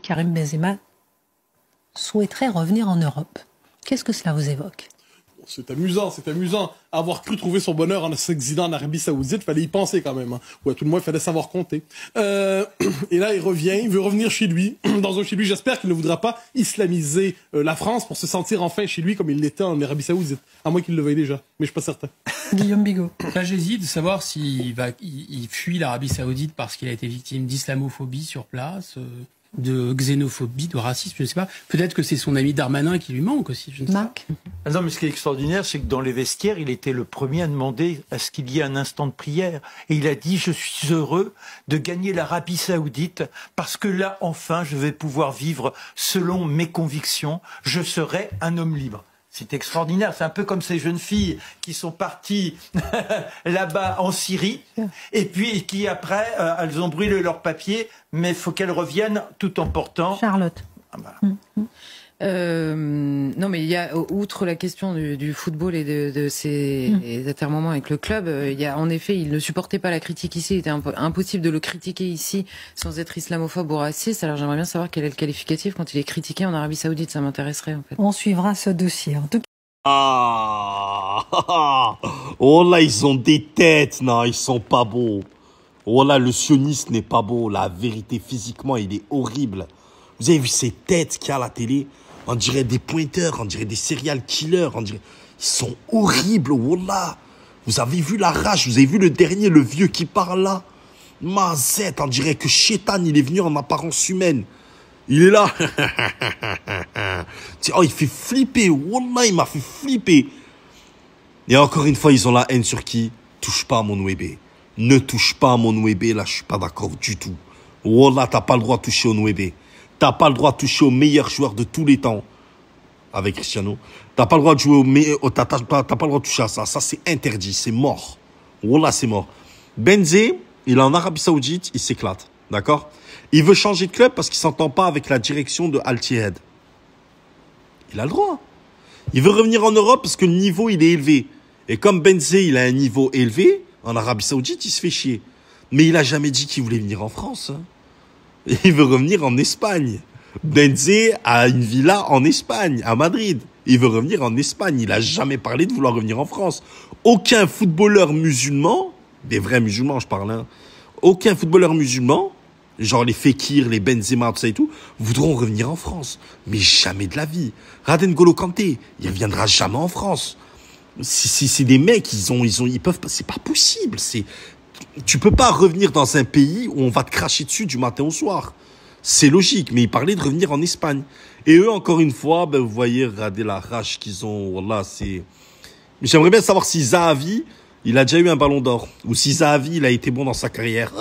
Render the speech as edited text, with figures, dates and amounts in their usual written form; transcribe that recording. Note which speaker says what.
Speaker 1: Karim Benzema souhaiterait revenir en Europe. Qu'est-ce que cela vous évoque?
Speaker 2: C'est amusant, c'est amusant. Avoir cru trouver son bonheur en s'exilant en Arabie Saoudite, fallait y penser quand même. Hein. Ou à tout le moins, il fallait savoir compter. Et là, il revient, il veut revenir chez lui. Dans un chez lui, j'espère qu'il ne voudra pas islamiser la France pour se sentir enfin chez lui comme il l'était en Arabie Saoudite. À moins qu'il le veuille déjà, mais je suis pas certain.
Speaker 1: Guillaume Bigot.
Speaker 3: Là, j'hésite de savoir s'il il fuit l'Arabie Saoudite parce qu'il a été victime d'islamophobie sur place, de xénophobie, de racisme, je ne sais pas. Peut-être que c'est son ami Darmanin qui lui manque aussi, je ne sais
Speaker 1: Marc.
Speaker 3: pas.
Speaker 4: Non, mais ce qui est extraordinaire, c'est que dans les vestiaires, il était le premier à demander à ce qu'il y ait un instant de prière. Et il a dit, je suis heureux de gagner l'Arabie Saoudite parce que là, enfin, je vais pouvoir vivre selon mes convictions. Je serai un homme libre. C'est extraordinaire. C'est un peu comme ces jeunes filles qui sont parties là-bas en Syrie et puis qui après, elles ont brûlé leurs papiers, mais il faut qu'elles reviennent tout en portant...
Speaker 1: Charlotte.
Speaker 4: Ah, voilà.
Speaker 5: Non, mais il y a, outre la question du football et de ses atermoiements avec le club, il y a, en effet, il ne supportait pas la critique ici. Il était impossible de le critiquer ici sans être islamophobe ou raciste. Alors j'aimerais bien savoir quel est le qualificatif quand il est critiqué en Arabie Saoudite. Ça m'intéresserait, en fait.
Speaker 1: On suivra ce dossier. En tout cas.
Speaker 6: Oh là, ils ont des têtes, non, ils sont pas beaux. Oh là, le sioniste n'est pas beau. La vérité, physiquement, il est horrible. Vous avez vu ces têtes qu'il y a à la télé? On dirait des pointeurs, on dirait des serial killers, on dirait... Ils sont horribles, wallah. Vous avez vu la rage, vous avez vu le dernier, le vieux qui parle là? Mazette, on dirait que Shaitan, il est venu en apparence humaine. Il est là. Oh, il fait flipper, wallah, il m'a fait flipper. Et encore une fois, ils ont la haine sur qui? Touche pas à mon Nwebe. Ne touche pas à mon Nwebe, là, je suis pas d'accord du tout. Wallah, t'as pas le droit de toucher au Nwebe. T'as pas le droit de toucher au meilleur joueur de tous les temps. Avec Cristiano. T'as pas le droit de jouer au meilleur... T'as pas le droit de toucher à ça. Ça, c'est interdit. C'est mort. Wallah, c'est mort. Benzé, il est en Arabie Saoudite. Il s'éclate. D'accord? Il veut changer de club parce qu'il s'entend pas avec la direction de Al-Ittihad. Il a le droit. Il veut revenir en Europe parce que le niveau, il est élevé. Et comme Benzé, il a un niveau élevé, en Arabie Saoudite, il se fait chier. Mais il a jamais dit qu'il voulait venir en France. Hein. Il veut revenir en Espagne. Benzé a une villa en Espagne, à Madrid. Il veut revenir en Espagne. Il a jamais parlé de vouloir revenir en France. Aucun footballeur musulman, des vrais musulmans, je parle, hein, aucun footballeur musulman, genre les Fekir, les Benzema, tout ça et tout, voudront revenir en France. Mais jamais de la vie. Raden N'Golo Kanté, il reviendra jamais en France. C'est des mecs, ils peuvent pas, c'est pas possible. Tu peux pas revenir dans un pays où on va te cracher dessus du matin au soir. C'est logique, mais ils parlaient de revenir en Espagne. Et eux, encore une fois, ben, vous voyez, regardez la rage qu'ils ont. Voilà, c'est... J'aimerais bien savoir si Zahavi, il a déjà eu un ballon d'or. Ou si Zahavi, il a été bon dans sa carrière.